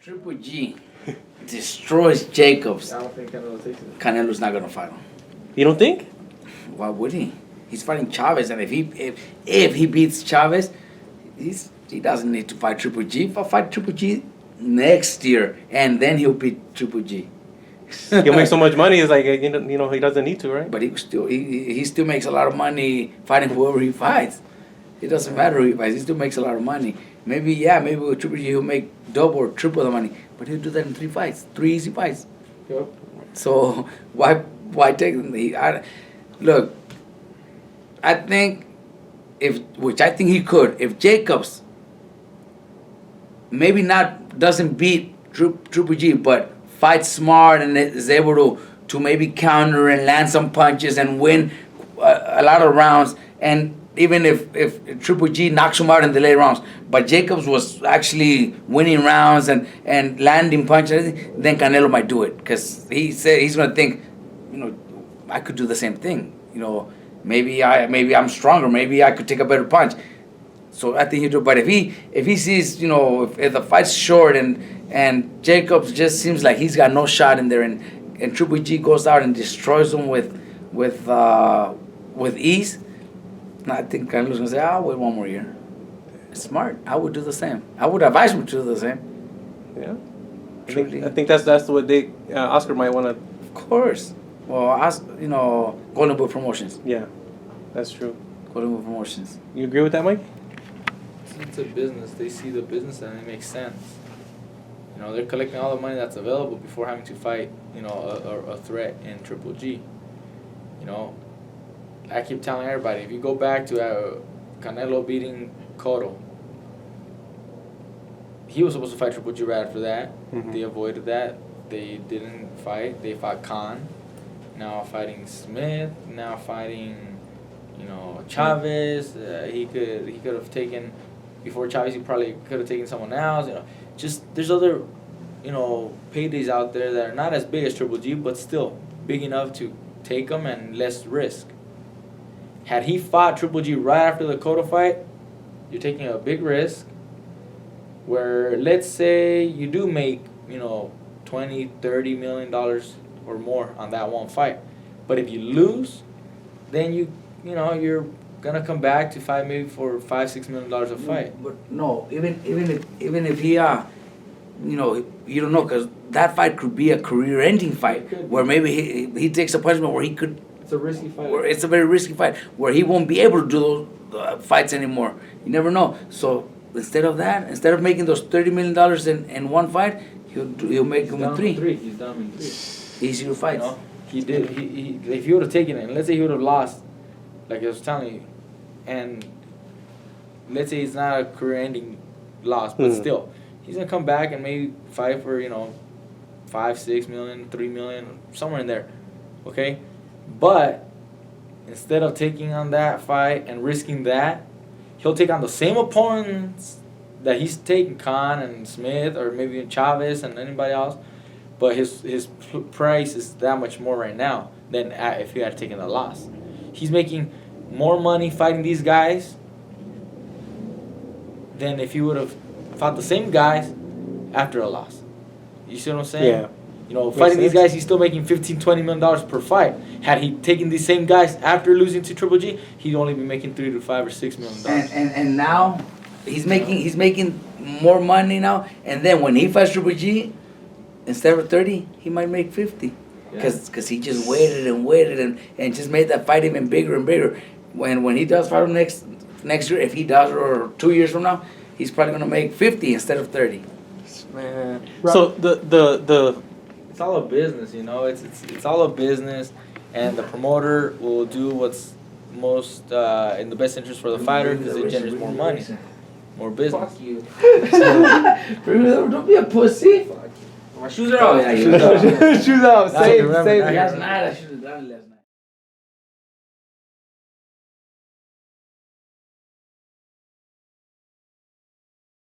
Triple G destroys Jacobs. I don't think Canelo takes it. Canelo's not gonna fight him. You don't think? Why would he? He's fighting Chavez, and if he beats Chavez, he doesn't need to fight Triple G. If I fight Triple G next year, and then he'll beat Triple G. He'll make so much money. It's like he doesn't need to, right? But he still makes a lot of money fighting whoever he fights. It doesn't matter who he fights. He still makes a lot of money. Maybe with Triple G he'll make double or triple the money. But he'll do that in 3 fights, 3 easy fights. Yep. So why take them? Look, I think which I think he could, if Jacobs maybe doesn't beat Triple G, but fights smart and is able to maybe counter and land some punches and win a lot of rounds, and even if Triple G knocks him out in the late rounds, but Jacobs was actually winning rounds and landing punches, then Canelo might do it, because he said he's going to think, I could do the same thing. Maybe I'm stronger. Maybe I could take a better punch. So I think he'll do it. But if he sees, if the fight's short and Jacobs just seems like he's got no shot in there, and Triple G goes out and destroys him with ease, I think Canelo's gonna say, I'll wait 1 more year. It's smart. I would do the same. I would advise him to do the same. Yeah. I think that's what they Oscar might want to. Of course. Well, Golden Boy Promotions. Yeah, that's true. Golden Boy Promotions. You agree with that, Mike? It's a business. They see the business and it makes sense. They're collecting all the money that's available before having to fight, a threat in Triple G. I keep telling everybody, if you go back to Canelo beating Cotto, he was supposed to fight Triple G right after that. Mm-hmm. They avoided that. They didn't fight. They fought Khan. Now fighting Smith. Now fighting, Chavez. He could have taken, before Chavez, he probably could have taken someone else. Just there's other, paydays out there that are not as big as Triple G, but still big enough to take them and less risk. Had he fought Triple G right after the Cotto fight, you're taking a big risk. Where let's say you do make, $20-30 million or more on that one fight, but if you lose, then you're gonna come back to fight maybe for $5-6 million a fight. But no, even if he you don't know, because that fight could be a career-ending fight where maybe he takes a punishment where he could. It's a risky fight. It's a very risky fight where he won't be able to do those fights anymore. You never know. So instead of making those $30 million in one fight, he'll make them in 3. He's done in 3. Easier fights. He did. He if he would have taken it, and let's say he would have lost, like I was telling you, and let's say it's not a career-ending loss, but still, he's gonna come back and maybe fight for $5-6 million, $3 million, somewhere in there, okay? But instead of taking on that fight and risking that, he'll take on the same opponents that he's taking, Khan and Smith, or maybe Chavez and anybody else, but his price is that much more right now than if he had taken the loss. He's making more money fighting these guys than if he would have fought the same guys after a loss. You see what I'm saying? Yeah. Fighting these guys, he's still making $15-20 million per fight. Had he taken these same guys after losing to Triple G, he'd only be making $3 to $5 or $6 million. And now he's making more money now. And then when he fights Triple G, instead of 30, he might make 50. Because he just waited and just made that fight even bigger and bigger. When he does fight him next year, if he does, or 2 years from now, he's probably gonna make 50 instead of 30. Man. So the it's all a business, It's all a business, and the promoter will do what's most in the best interest for the fighter, because it generates more money, more business. Fuck you. Don't be a pussy. My shoes are off. Shoes off. Shoes off. Save. Last night I should have done it last night.